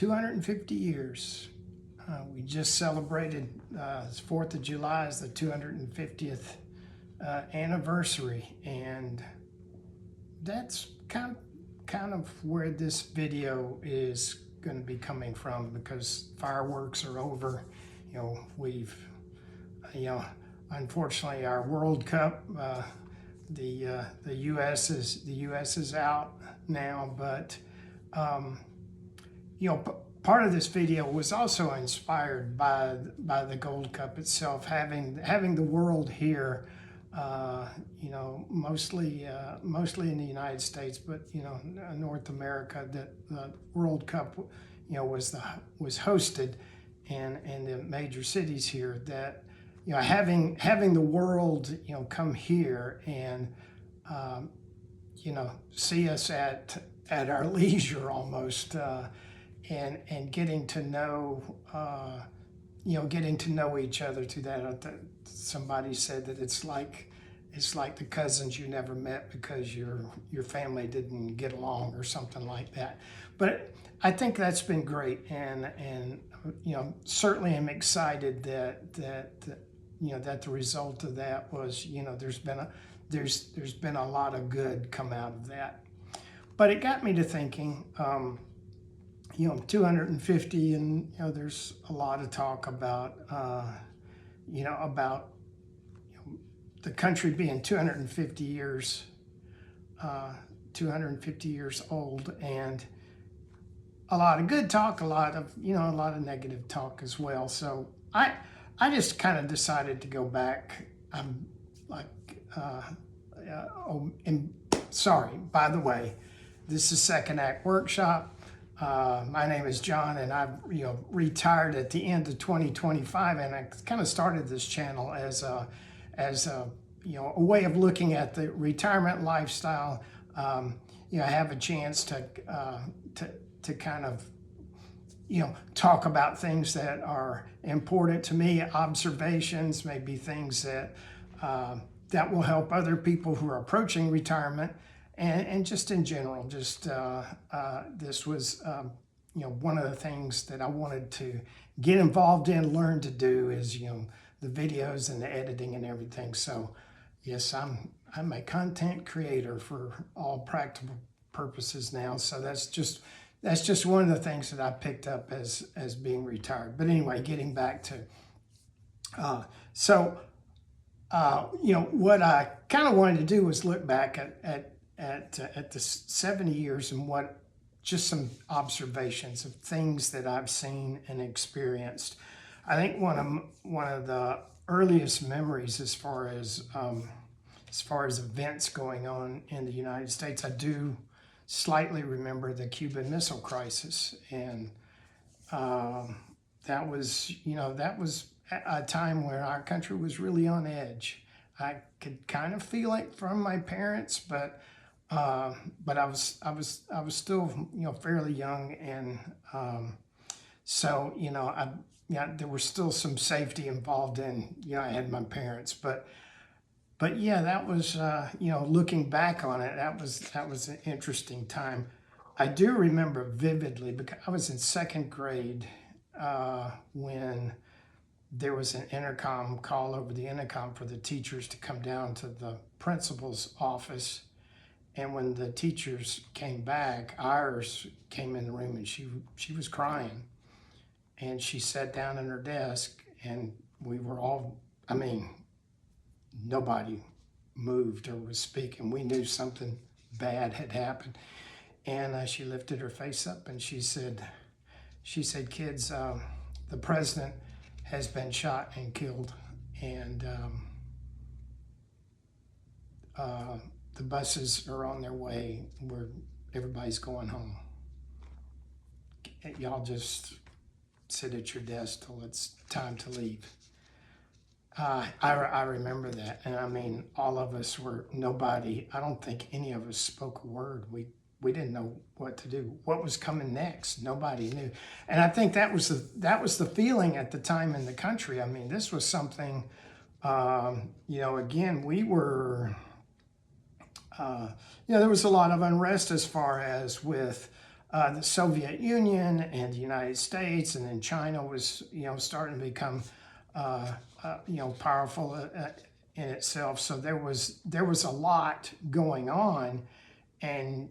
250 years. We just celebrated 4th of July as the 250th anniversary, and that's kind of where this video is going to be coming from, because fireworks are over. You know, unfortunately, our World Cup, the U.S. is out now, but part of this video was also inspired by the Gold Cup itself, having the world here. Mostly in the United States, but North America, that the World Cup, was hosted in the major cities here. That having the world come here and see us at our leisure almost, and getting to know each other through that. Somebody said that it's like the cousins you never met because your family didn't get along or something like that. But I think that's been great, and certainly I'm excited that the result of that was there's been a lot of good come out of that. But it got me to thinking. 250, and there's a lot of talk about the country being 250 years old, and a lot of good talk, a lot of negative talk as well. So I just kind of decided to go back. Sorry, by the way, this is Second Act Workshop. My name is John, and I've retired at the end of 2025, and I kind of started this channel as a way of looking at the retirement lifestyle. I have a chance to kind of talk about things that are important to me, observations, maybe things that will help other people who are approaching retirement. And just in general, this was, one of the things that I wanted to get involved in, learn to do, is, the videos and the editing and everything. So yes, I'm a content creator for all practical purposes now. So that's just one of the things that I picked up as being retired. But anyway, getting back to, what I kind of wanted to do was look back at the 70 years and just some observations of things that I've seen and experienced. I think one of the earliest memories as far as events going on in the United States, I do slightly remember the Cuban Missile Crisis, and that was a time where our country was really on edge. I could kind of feel it from my parents, but I was still fairly young, and there was still some safety involved in I had my parents, but yeah, that was looking back on it, that was an interesting time. I do remember vividly because I was in second grade when there was an intercom call over the intercom for the teachers to come down to the principal's office. And when the teachers came back, Iris came in the room, and she was crying. And she sat down at her desk, and we were all, nobody moved or was speaking. We knew something bad had happened. And she lifted her face up, and she said, "Kids, the president has been shot and killed, and the buses are on their way, where everybody's going home. Y'all just sit at your desk till it's time to leave." I remember that, and all of us nobody, I don't think any of us spoke a word. We didn't know what to do, what was coming next. Nobody knew, and I think that was the feeling at the time in the country. This was something, again, we were. There was a lot of unrest as far as with the Soviet Union and the United States, and then China was, starting to become, powerful in itself. So there was a lot going on, and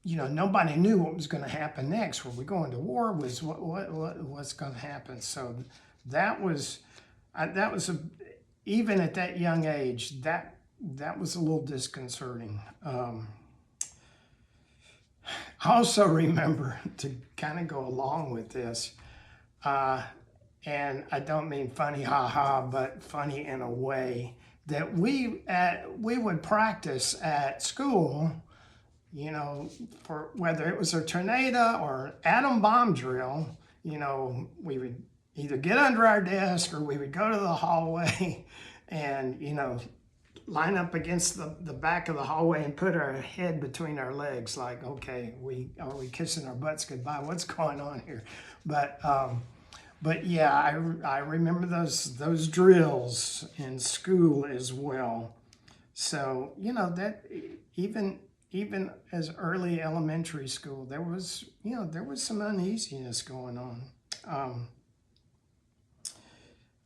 nobody knew what was going to happen next. Were we going to war? Was what's going to happen? So that was even at that young age, that was a little disconcerting. I also remember, to kind of go along with this, and I don't mean funny, ha, but funny in a way, that we would practice at school, for whether it was a tornado or an atom bomb drill. We would either get under our desk or we would go to the hallway and, line up against the back of the hallway and put our head between our legs, like, okay, are we kissing our butts goodbye? What's going on here? But yeah, I remember those drills in school as well. So that even as early elementary school, there was some uneasiness going on.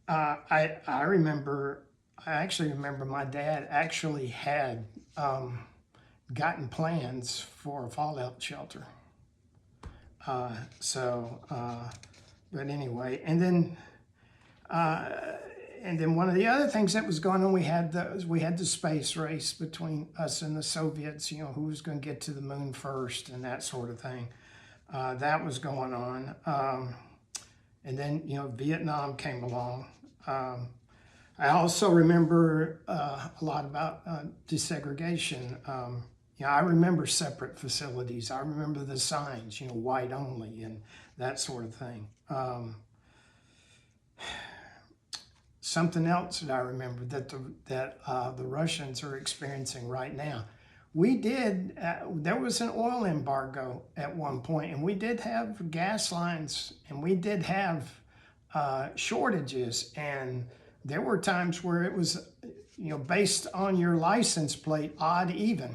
I actually remember my dad actually had gotten plans for a fallout shelter. But anyway, and then one of the other things that was going on, we had the space race between us and the Soviets. Who was going to get to the moon first and that sort of thing. That was going on, and then Vietnam came along. I also remember a lot about desegregation. I remember separate facilities. I remember the signs, white only and that sort of thing. Something else that I remember that the Russians are experiencing right now. There was an oil embargo at one point, and we did have gas lines, and we did have shortages, and there were times where it was, based on your license plate, odd even,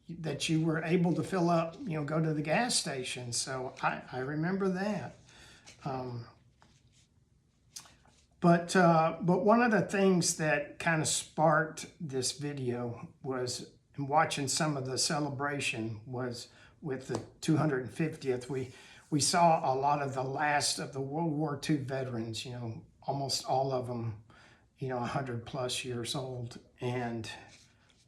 that you were able to fill up, go to the gas station. So I remember that. But one of the things that kind of sparked this video was, in watching some of the celebration, was with the 250th. We saw a lot of the last of the World War II veterans, almost all of them, 100 plus years old. And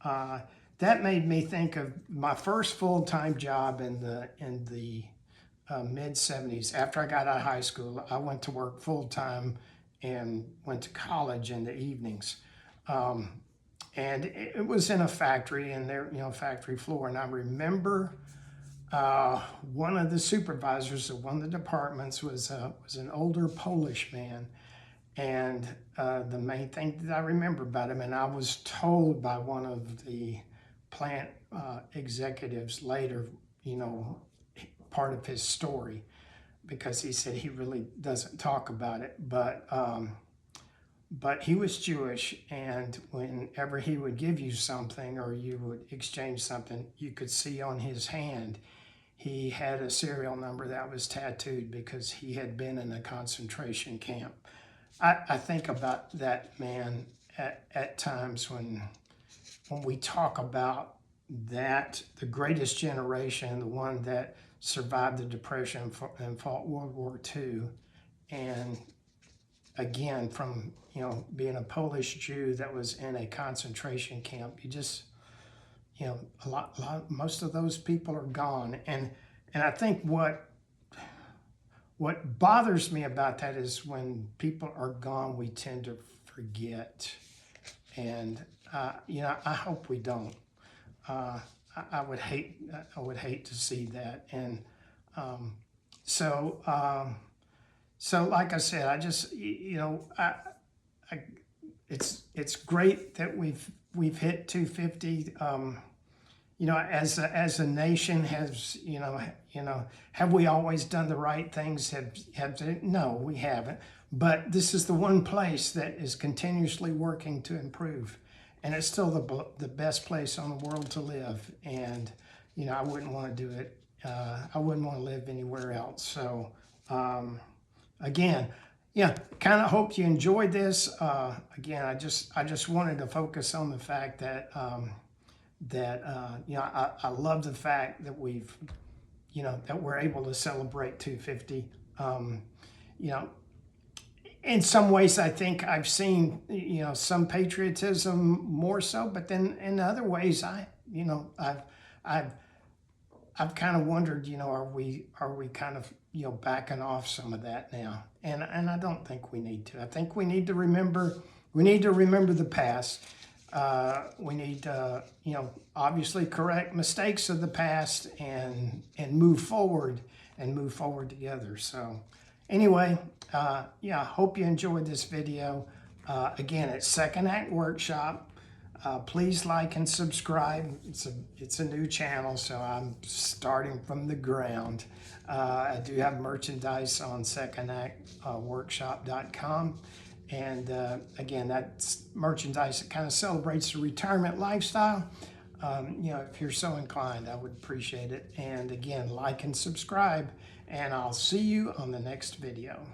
that made me think of my first full-time job in the mid-70s. After I got out of high school, I went to work full-time and went to college in the evenings. And it was in a factory, and there, factory floor. And I remember one of the supervisors of one of the departments was an older Polish man. And the main thing that I remember about him, and I was told by one of the plant executives later, part of his story, because he said he really doesn't talk about it, but he was Jewish, and whenever he would give you something or you would exchange something, you could see on his hand he had a serial number that was tattooed because he had been in a concentration camp. I think about that man at times when we talk about that, the greatest generation, the one that survived the Depression and fought World War II. And again, from being a Polish Jew that was in a concentration camp, you just, most of those people are gone. And I think what bothers me about that is when people are gone, we tend to forget. And I hope we don't. I would hate to see that. And so like I said, I just, it's great that we've hit 250. As a nation, have we always done the right things? No, we haven't. But this is the one place that is continuously working to improve. and it's still the best place on the world to live. And you know, I wouldn't want to do it. I wouldn't want to live anywhere else. So again, yeah, kind of hope you enjoyed this. Again, I just wanted to focus on the fact that you know, I love the fact that we've, you know, that we're able to celebrate 250. You know, in some ways, I think I've seen, you know, some patriotism more so, but then in other ways, you know, I've kind of wondered, you know, are we kind of, you know, backing off some of that now? And I don't think we need to. I think we need to remember the past. We need to, you know, obviously correct mistakes of the past and move forward together. So anyway, yeah, hope you enjoyed this video. Again, it's Second Act Workshop. Please like and subscribe. It's a new channel, so I'm starting from the ground. I do have merchandise on secondactworkshop.com. And again, that's merchandise that kind of celebrates the retirement lifestyle. You know, if you're so inclined, I would appreciate it. And again, like and subscribe, and I'll see you on the next video.